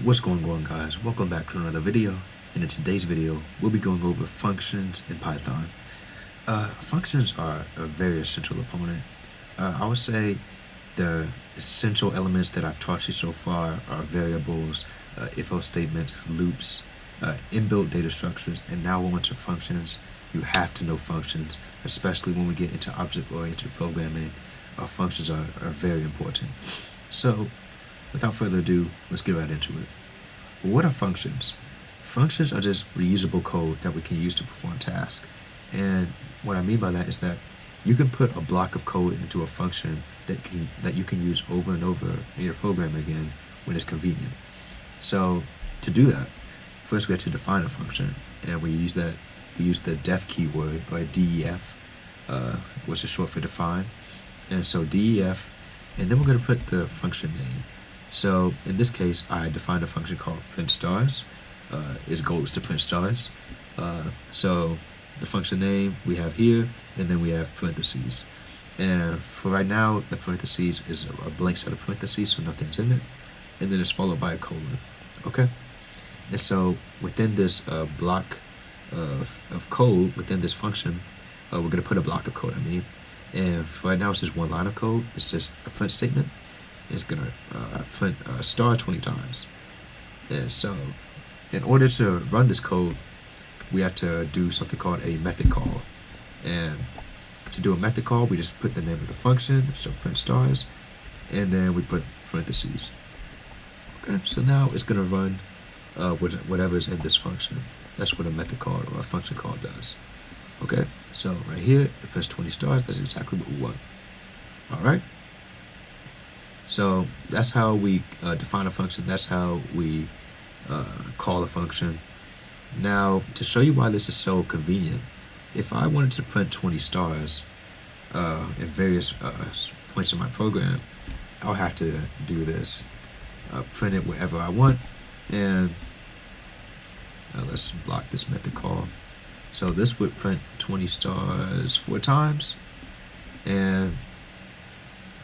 What's going on, guys? Welcome back to another video. And in today's video, we'll be going over functions in Python. Functions are a very essential component. I would say the essential elements that I've taught you so far are variables, if-else statements, loops, inbuilt data structures, and now we're into functions. You have to know functions, especially when we get into object-oriented programming. Functions are very important. So, without further ado, let's get right into it. What are functions? Functions are just reusable code that we can use to perform tasks. And what I mean by that is that you can put a block of code into a function that you can use over and over in your program again when it's convenient. So to do that, first we have to define a function, and we use the def keyword, or def, which is short for define. And so def, and then we're going to put the function name. So in this case, I defined a function called print stars. Its goal is to print stars. So the function name we have here, and then we have parentheses. And for right now, the parentheses is a blank set of parentheses, so nothing's in it. And then it's followed by a colon. Okay? And so within this block of code, within this function, we're going to put a block of code, and for right now it's just one line of code. It's just a print statement. It's going to print star 20 times. And so in order to run this code, we have to do something called a method call. And to do a method call, we just put the name of the function, so print stars, and then we put parentheses. Okay, so now it's going to run whatever is in this function. That's what a method call or a function call does. Okay, so right here, it prints 20 stars. That's exactly what we want. All right. So that's how we define a function. That's how we call a function. Now, to show you why this is so convenient, if I wanted to print 20 stars in various points in my program, I'll have to do this. Print it wherever I want, and let's block this method call. So this would print 20 stars 4 times, and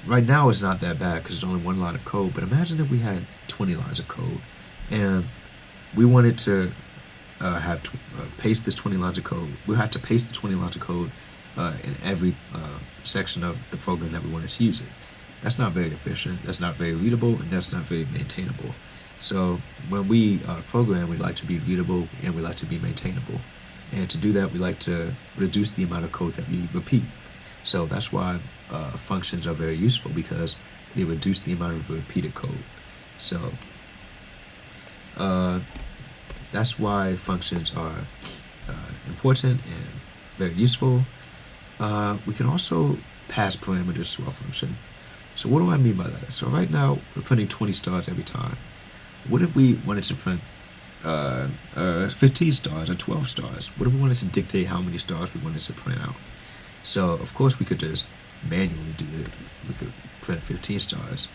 right now it's not that bad because it's only one line of code, but imagine if we had 20 lines of code and we wanted to paste this 20 lines of code. We had to paste the 20 lines of code in every section of the program that we wanted to use it. That's not very efficient, that's not very readable, and that's not very maintainable. So when we program, we like to be readable and we like to be maintainable. And to do that, we like to reduce the amount of code that we repeat. So that's why functions are very useful, because they reduce the amount of repeated code. So that's why functions are important and very useful. We can also pass parameters to our function. So what do I mean by that? So right now, we're printing 20 stars every time. What if we wanted to print 15 stars or 12 stars? What if we wanted to dictate how many stars we wanted to print out? So of course we could just manually do it. We could print 15 stars,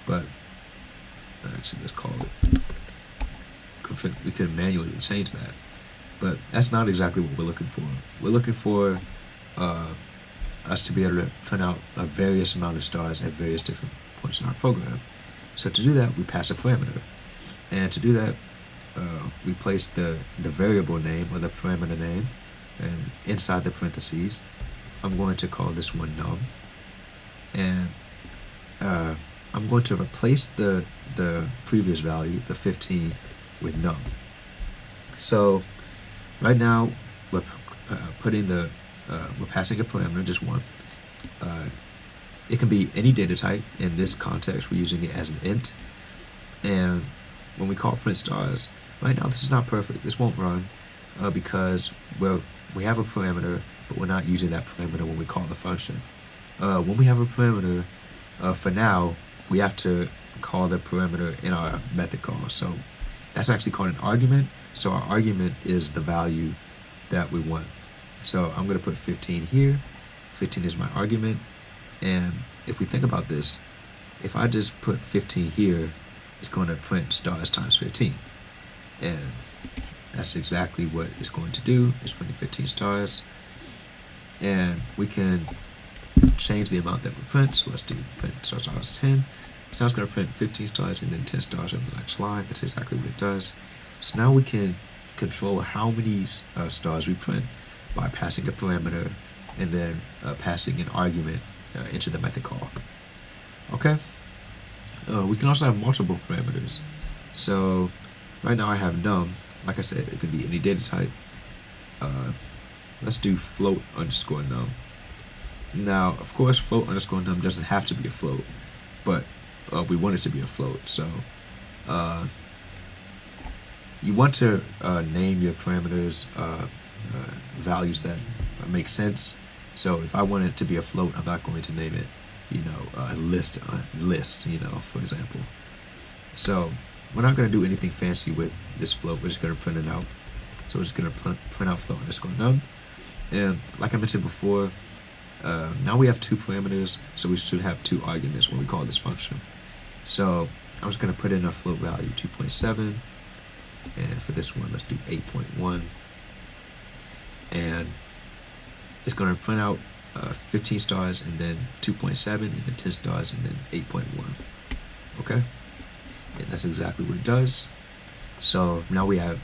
but actually let's call it. We could manually change that, but that's not exactly what we're looking for. We're looking for us to be able to print out a various amount of stars at various different points in our program. So to do that, we pass a parameter, and to do that, we place the variable name or the parameter name, and inside the parentheses, I'm going to call this one num, and I'm going to replace the previous value, the 15, with num. So right now we're passing a parameter, just one. It can be any data type. In this context, we're using it as an int. And when we call print stars, right now this is not perfect. This won't run because we have a parameter, but we're not using that parameter when we call the function. When we have a parameter, for now, we have to call the parameter in our method call. So that's actually called an argument. So our argument is the value that we want. So I'm going to put 15 here. 15 is my argument. And if we think about this, if I just put 15 here, it's going to print stars times 15. And that's exactly what it's going to do. It's printing 15 stars. And we can change the amount that we print. So let's do print stars 10. So now it's going to print 15 stars and then 10 stars in the next line. That's exactly what it does. So now we can control how many stars we print by passing a parameter and then passing an argument into the method call. Okay. We can also have multiple parameters. So right now I have num. Like I said, it could be any data type. Let's do float underscore num. Now, of course, float underscore num doesn't have to be a float, but we want it to be a float. So you want to name your parameters values that make sense. So if I want it to be a float, I'm not going to name it, list, for example. So we're not going to do anything fancy with this float. We're just going to print it out. So we're just going to print out float underscore num. And like I mentioned before, now we have two parameters, so we should have two arguments when we call this function. So I'm just going to put in a float value 2.7, and for this one, let's do 8.1, and it's going to print out 15 stars and then 2.7 and then 10 stars and then 8.1. Okay, and that's exactly what it does. So now we have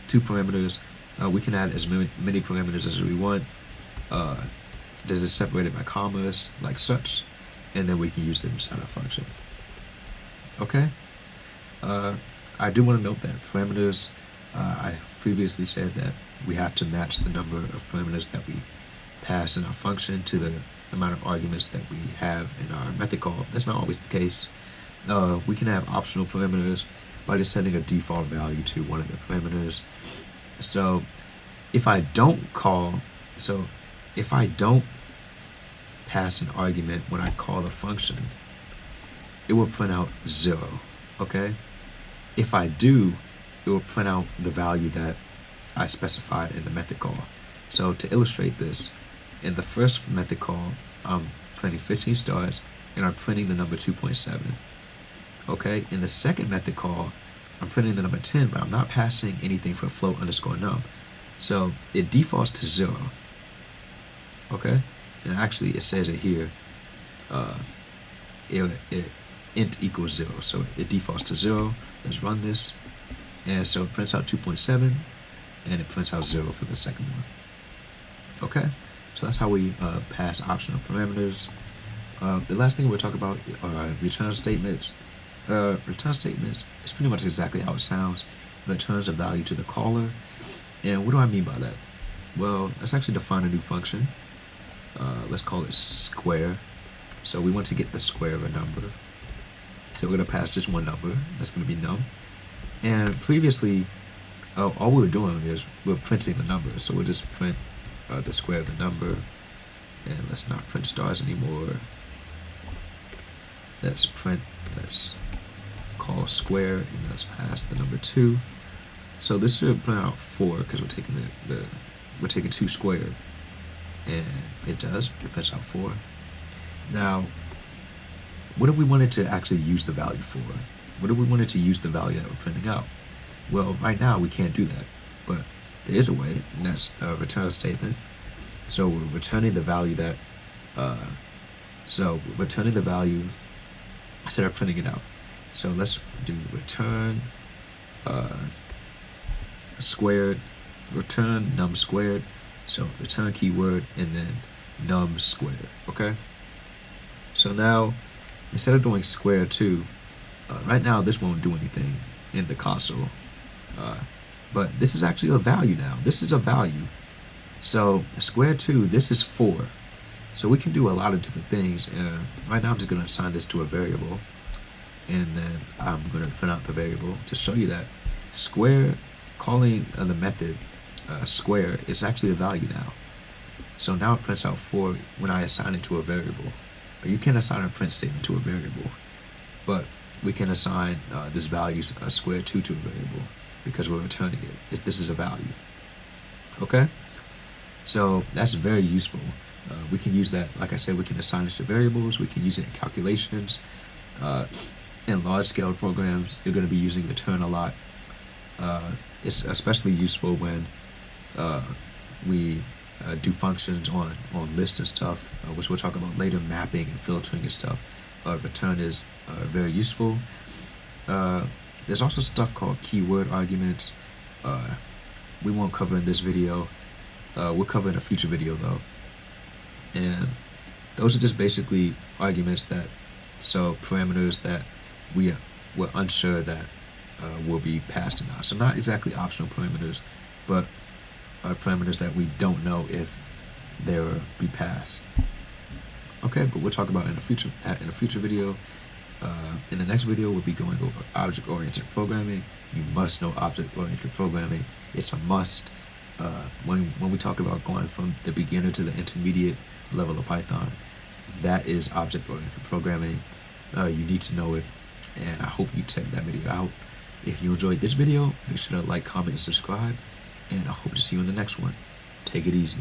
two parameters. We can add as many parameters as we want. This is separated by commas like such, and then we can use them inside our function. Okay. I do want to note that parameters, I previously said that we have to match the number of parameters that we pass in our function to the amount of arguments that we have in our method call. That's not always the case. We can have optional parameters by just setting a default value to one of the parameters. So if I don't pass an argument when I call the function, it will print out 0, okay? If I do, it will print out the value that I specified in the method call. So to illustrate this, in the first method call, I'm printing 15 stars and I'm printing the number 2.7. Okay, in the second method call, I'm printing the number 10, but I'm not passing anything for float underscore num. So it defaults to 0. Okay, and actually it says it here, int equals 0. So it defaults to 0. Let's run this. And so it prints out 2.7 and it prints out 0 for the second one. Okay, so that's how we pass optional parameters. The last thing we'll talk about are return statements. Return statements is pretty much exactly how it sounds. It returns a value to the caller. And what do I mean by that? Well, let's actually define a new function. Let's call it square. So we want to get the square of a number. So we're going to pass just one number. That's going to be num. And previously, all we were doing is we're printing the number. So we'll just print the square of the number. And let's not print stars anymore. Let's call square, and let's pass the number 2. So this should print out 4 because we're taking we're taking 2 squared, and it does. It prints out 4. Now, what if we wanted to actually use the value for? What if we wanted to use the value that we're printing out? Well, right now we can't do that, but there is a way, and that's a return statement. So we're returning the value that, instead of printing it out. So let's do return squared, return num squared. So return keyword and then num squared. Okay. So now instead of doing square 2, right now this won't do anything in the console, but this is actually a value now. This is a value. So square 2, this is 4. So we can do a lot of different things. Right now I'm just going to assign this to a variable, and then I'm going to print out the variable to show you that square, calling the method square, is actually a value now. So now it prints out 4 when I assign it to a variable. You can assign a print statement to a variable, but we can assign this value square 2 to a variable because we're returning it. This is a value. Okay? So that's very useful. We can use that, like I said, we can assign it to variables. We can use it in calculations. In large-scale programs, you're going to be using return a lot. It's especially useful when we do functions on lists and stuff, which we'll talk about later, mapping and filtering and stuff. return is very useful. There's also stuff called keyword arguments. We won't cover in this video. We'll cover in a future video though. And those are just basically arguments that, so parameters that we're unsure that will be passed or not. So not exactly optional parameters, but parameters that we don't know if they will be passed. Okay, but we'll talk about in a future video. In the next video, we'll be going over object-oriented programming. You must know object-oriented programming. It's a must. When we talk about going from the beginner to the intermediate level of Python, that is object-oriented programming. You need to know it, and I hope you check that video out. If you enjoyed this video, make sure to like, comment, and subscribe, and I hope to see you in the next one. Take it easy.